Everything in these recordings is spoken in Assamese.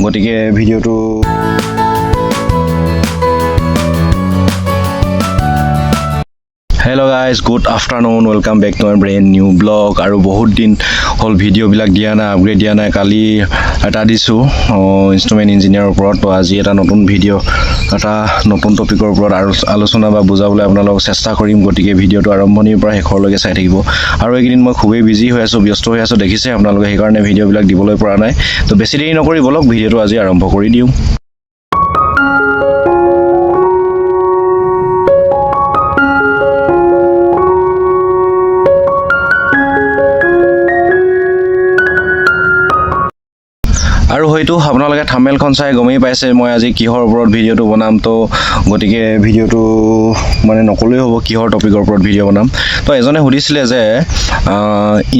গতিকে ভিডিওটো Hello guys, good afternoon. Welcome back to my brand new vlog. আৰু বহুত দিন হল ভিডিও বিলাক দিয়া না আপগ্ৰেড দিয়া না কালি এটা দিছো ইনস্ট্ৰুমেন্ট ইঞ্জিনিয়াৰৰ ওপৰত তো আজি এটা নতুন ভিডিও এটা নতুন টপিকৰ ওপৰত আৰু আলোচনা বা বুজাবলৈ আপোনালোকক চেষ্টা কৰিম গতিকে ভিডিওটো আৰম্ভণিৰ পৰা শেষৰলৈকে চাই থাকিব আৰু এইকেইদিন মই খুবেই বিজি হৈ আছো ব্যস্ত হৈ আছো দেখিছে আপোনালোকে সেইকাৰণে ভিডিও বিলাক দিবলৈ পৰা নাই তো বেছি দেৰি নকৰি বলক ভিডিওটো আজি আৰম্ভ কৰি দিওঁ আৰু হয়তো আপোনালোকে থাম্বনেলখন চাই গমেই পাইছে মই আজি কিহৰ ওপৰত ভিডিওটো বনাম তো গতিকে ভিডিওটো মানে নকলেই হ'ব কিহৰ টপিকৰ ওপৰত ভিডিও বনাম তো এজনে সুধিছিলে যে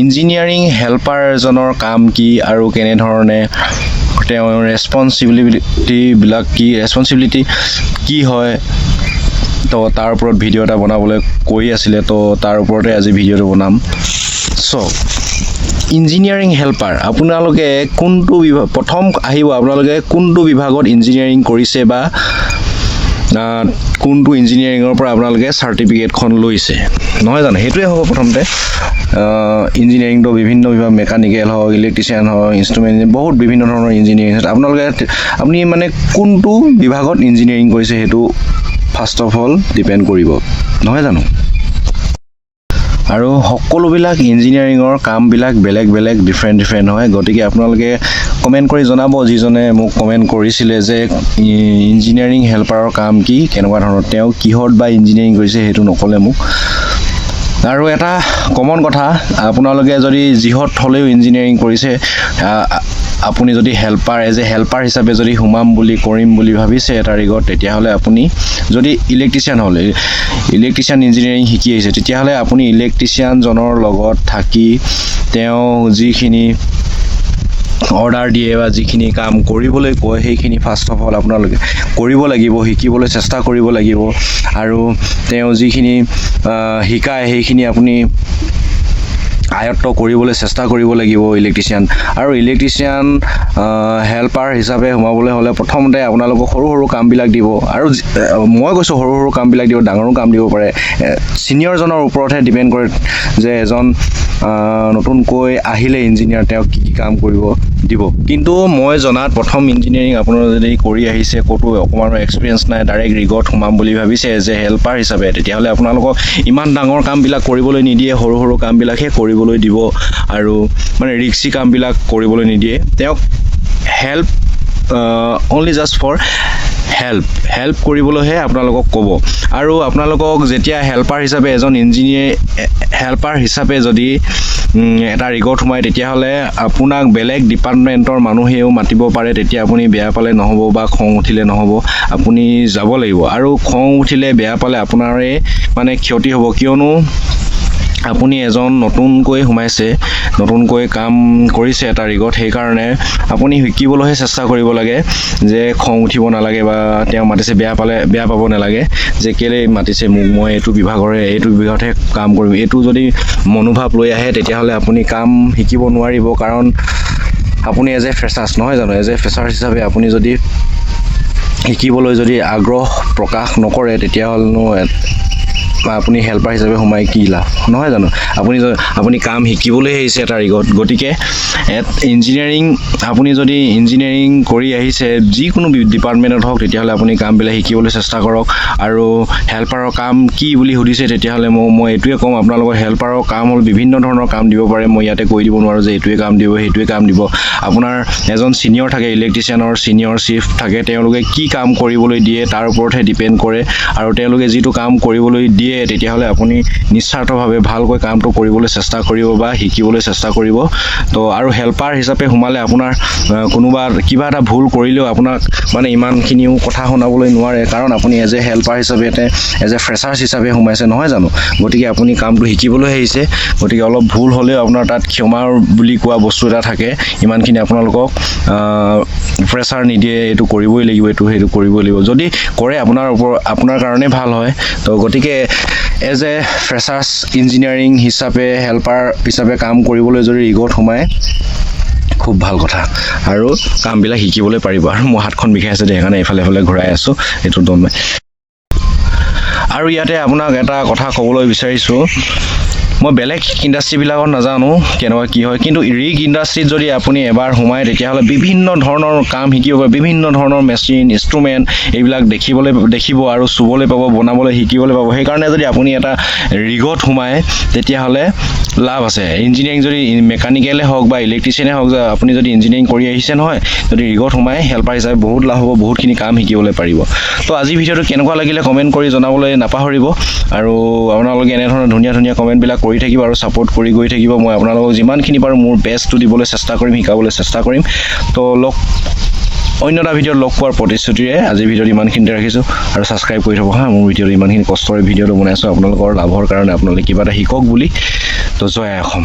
ইঞ্জিনিয়াৰিং হেল্পাৰ এজনৰ কাম কি আৰু কেনে ধৰণে তেওঁৰ ৰেসপন্সিবিলিটি কি হয় তো তাৰ ওপৰত ভিডিও এটা বনাবলৈ কৈ আছিলে তো তাৰ ওপৰতে আজি ভিডিওটো বনাম সো ইঞ্জিনিয়াৰিং হেল্পাৰ আপোনালোকে কোনটো বিভাগ প্ৰথম আহিব আপোনালোকে কোনটো বিভাগত ইঞ্জিনিয়াৰিং কৰিছে বা কোনটো ইঞ্জিনিয়াৰিংৰ পৰা আপোনালোকে সাৰ্টিফিকেটখন লৈছে নহয় জানো হেতুৱে হ'ব প্ৰথমতে ইঞ্জিনিয়াৰিংটো বিভিন্ন বিভাগ মেকানিক্যাল হয় ইলেক্ট্ৰিচিয়ান হয় ইনস্ট্ৰুমেন্ট বহুত বিভিন্ন ধৰণৰ ইঞ্জিনিয়াৰিং আপোনালোকে আপুনি মানে কোনটো বিভাগত ইঞ্জিনিয়াৰিং কৰিছে হেতু ফাৰ্স্ট অফ অল ডিপেন্ড কৰিব নহয় জানো আৰু সকলোবিলাক ইঞ্জিনিয়াৰিংৰ কামবিলাক বেলেগ বেলেগ ডিফাৰেণ্ট হয় গতিকে আপোনালোকে কমেন্ট কৰি জনাব যিজনে মোক কমেন্ট কৰিছিলে যে ইঞ্জিনিয়াৰিং হেল্পাৰৰ কাম কি কেনেকুৱা ধৰণৰ তেওঁ কিহত বা ইঞ্জিনিয়াৰিং কৰিছে হেতু নকলে মোক আৰু এটা কমন কথা আপোনালোকে যদি জিহত হলেও ইঞ্জিনিয়াৰিং কৰিছে আপুনি যদি হেল্পাৰ এজ এ হেল্পাৰ হিচাপে যদি হুমাম বুলি কৰিম বুলি ভাবিছে এটা ৰিগত তেতিয়া হলে আপুনি যদি ইলেক্ট্ৰিচিয়ান হলে ইলেক্ট্ৰিচিয়ান ইঞ্জিনিয়াৰিং শিকি আছে তেতিয়া হলে আপুনি ইলেক্ট্ৰিচিয়ান জনৰ লগত থাকি তেওঁ যিখিনি অৰ্ডাৰ দিয়ে বা যিখিনি কাম কৰিবলৈ কয় সেইখিনি ফাৰ্স্ট অফ অল আপোনালোকে কৰিব লাগিব শিকিবলৈ চেষ্টা কৰিব লাগিব আৰু তেওঁ যিখিনি শিকায় সেইখিনি আপুনি আয়ত্ত কৰিবলৈ চেষ্টা কৰিব লাগিব ইলেক্ট্ৰিচিয়ান আৰু ইলেক্ট্ৰিচিয়ান হেল্পাৰ হিচাপে সোমাবলৈ হলে প্ৰথমতে আপোনালোকক সৰু সৰু কামবিলাক দিব আৰু মই কৈছো সৰু সৰু কামবিলাক দিব ডাঙৰো কাম দিব পাৰে সিনিয়ৰ জনৰ ওপৰতহে ডিপেন্ড কৰে যে এজন নতুনকৈ আহিলে ইঞ্জিনিয়াৰ তেওঁ কি কাম কৰিব দিব কিন্তু মই জনাত প্ৰথম ইঞ্জিনিয়াৰিং আপোনালোকে যদি কৰি আহিছে ক'তো অকমানো এক্সপিৰিয়েন্স নাই ডাইৰেক্ট ৰিগত সোমাম বুলি ভাবিছে যে হেল্পাৰ হিচাপে তেতিয়াহলে আপোনালোকক ইমান ডাঙৰ কামবিলাক কৰিবলৈ নিদিয়ে সৰু সৰু কামবিলাকহে কৰিবলৈ দিব আৰু মানে ৰিস্কি কামবিলাক কৰিবলৈ নিদিয়ে তেওঁক help only just for help কৰিবলৈহে আপোনালোকক ক'ব আৰু আপোনালোকক যেতিয়া হেল্পাৰ হিচাপে এজন ইঞ্জিনিয়াৰ হেল্পাৰ হিচাপে যদি এটা ৰিগত সোমায় তেতিয়াহলে আপোনাক বেলেগ ডিপাৰ্টমেণ্টৰ মানুহেও মাতিব পাৰে তেতিয়া আপুনি বেয়া পালে নহব বা খং উঠিলে নহব আপুনি যাব লাগিব আৰু খং উঠিলে বেয়া পালে আপোনাৰে মানে ক্ষতি হ'ব কিয়নো আপুনি এজন নতুনকৈ সোমাইছে নতুনকৈ কাম কৰিছে এটা ৰিগত সেইকাৰণে আপুনি শিকিবলৈহে চেষ্টা কৰিব লাগে যে খং উঠিব নালাগে বা তেওঁ মাতিছে বেয়া পাব নালাগে যে কেলে মাতিছে মোক মই এইটো বিভাগতহে কাম কৰিম এইটো যদি মনোভাৱ লৈ আহে তেতিয়াহলে আপুনি কাম শিকিব নোৱাৰিব কাৰণ আপুনি এজ এ ফ্ৰেছাৰ্ছ নহয় জানো এজ এ ফ্ৰেছাৰ্ছ হিচাপে আপুনি যদি শিকিবলৈ যদি আগ্ৰহ প্ৰকাশ নকৰে তেতিয়াহ'লেনো আপুনি হেল্পাৰ হিচাপে সোমাই কি লাভ নহয় জানো আপুনি কাম শিকিবলৈ আহিছে এটা ৰিগত গতিকে ইঞ্জিনিয়াৰিং আপুনি যদি ইঞ্জিনিয়াৰিং কৰি আহিছে যিকোনো ডিপাৰ্টমেণ্টত হওক তেতিয়াহ'লে আপুনি কামবিলাক শিকিবলৈ চেষ্টা কৰক আৰু হেল্পাৰৰ কাম কি বুলি সুধিছে তেতিয়াহ'লে মই এইটোৱে ক'ম আপোনালোকৰ হেল্পাৰৰ কাম হ'ল বিভিন্ন ধৰণৰ কাম দিব পাৰে মই ইয়াতে কৈ দিব নোৱাৰোঁ যে এইটোৱে কাম দিব সেইটোৱে কাম দিব আপোনাৰ এজন সিনিয়ৰ থাকে ইলেক্ট্ৰিচিয়ানৰ সিনিয়ৰ চিফ থাকে তেওঁলোকে কি কাম কৰিবলৈ দিয়ে তাৰ ওপৰতহে ডিপেণ্ড কৰে আৰু তেওঁলোকে যিটো কাম কৰিবলৈ দিয়ে তেতিয়াহ'লে আপুনি নিস্বাৰ্থভাৱে ভালকৈ কামটো কৰিবলৈ চেষ্টা কৰিব বা শিকিবলৈ চেষ্টা কৰিব তো আৰু হেল্পাৰ হিচাপে সোমালে আপোনাৰ কোনোবা কিবা এটা ভুল কৰিলেও আপোনাক মানে ইমানখিনিও কথা শুনাবলৈ নোৱাৰে কাৰণ আপুনি এজ এ হেল্পাৰ হিচাপে এজ এ ফ্ৰেছাৰ্ছ হিচাপে সোমাইছে নহয় জানো গতিকে আপুনি কামটো শিকিবলৈ আহিছে গতিকে অলপ ভুল হ'লেও আপোনাৰ তাত ক্ষমা বুলি কোৱা বস্তু এটা থাকে ইমানখিনি আপোনালোকক প্ৰেছাৰ নিদিয়ে এইটো কৰিবই লাগিব সেইটো কৰিবই লাগিব যদি কৰে আপোনাৰ কাৰণে ভাল হয় তো গতিকে এজ এ ফ্ৰেছাৰ্ছ ইঞ্জিনিয়াৰিং হিচাপে হেল্পাৰ হিচাপে কাম কৰিবলৈ যদি ৰিগত সোমায় খুব ভাল কথা আৰু কামবিলাক শিকিবলৈ পাৰিব আৰু মোৰ হাতখন বিষাই আছে সেইকাৰণে এইফালে ঘূৰাই আছোঁ এইটো দমে আৰু ইয়াতে আপোনাক এটা কথা ক'বলৈ বিচাৰিছোঁ মই বেলেগ ইণ্ডাষ্ট্ৰীবিলাকত নাজানো কেনেকুৱা কি হয় কিন্তু ৰিগ ইণ্ডাষ্ট্ৰীত যদি আপুনি এবাৰ সোমায় তেতিয়াহ'লে বিভিন্ন ধৰণৰ কাম শিকিব পাৰে বিভিন্ন ধৰণৰ মেচিন ইনষ্ট্ৰুমেণ্ট এইবিলাক দেখিব আৰু চুবলৈ পাব বনাবলৈ শিকিবলৈ পাব সেইকাৰণে যদি আপুনি এটা ৰিগত সোমায় তেতিয়াহ'লে লাভ আছে ইঞ্জিনিয়াৰিং যদি মেকানিকেলে হওক বা ইলেক্ট্ৰিচিয়ানে হওক আপুনি যদি ইঞ্জিনিয়াৰিং কৰি আহিছে নহয় যদি ৰিগত সোমায় হেল্পাৰ হিচাপে বহুত লাভ হ'ব বহুতখিনি কাম শিকিবলৈ পাৰিব তো আজি ভিডিঅ'টো কেনেকুৱা লাগিলে কমেণ্ট কৰি জনাবলৈ নাপাহৰিব আৰু আপোনালোকে এনেধৰণৰ ধুনীয়া ধুনীয়া কমেণ্টবিলাক কৰি থাকিব আৰু ছাপোৰ্ট কৰি গৈ থাকিব মই আপোনালোকক যিমানখিনি পাৰোঁ মোৰ বেষ্টটো দিবলৈ চেষ্টা কৰিম শিকাবলৈ চেষ্টা কৰিম তো অন্য এটা ভিডিঅ'ত লগ পোৱাৰ প্ৰতিশ্ৰুতিৰে আজি ভিডিঅ'ত ইমানখিনিতে ৰাখিছোঁ আৰু ছাবস্ক্ৰাইব কৰি থ'ব হা মোৰ ভিডিঅ'ত ইমানখিনি কষ্টৰে ভিডিঅ'টো বনাইছোঁ আপোনালোকৰ লাভৰ কাৰণে আপোনালোকে কিবা এটা শিকক বুলি তো জয় অসম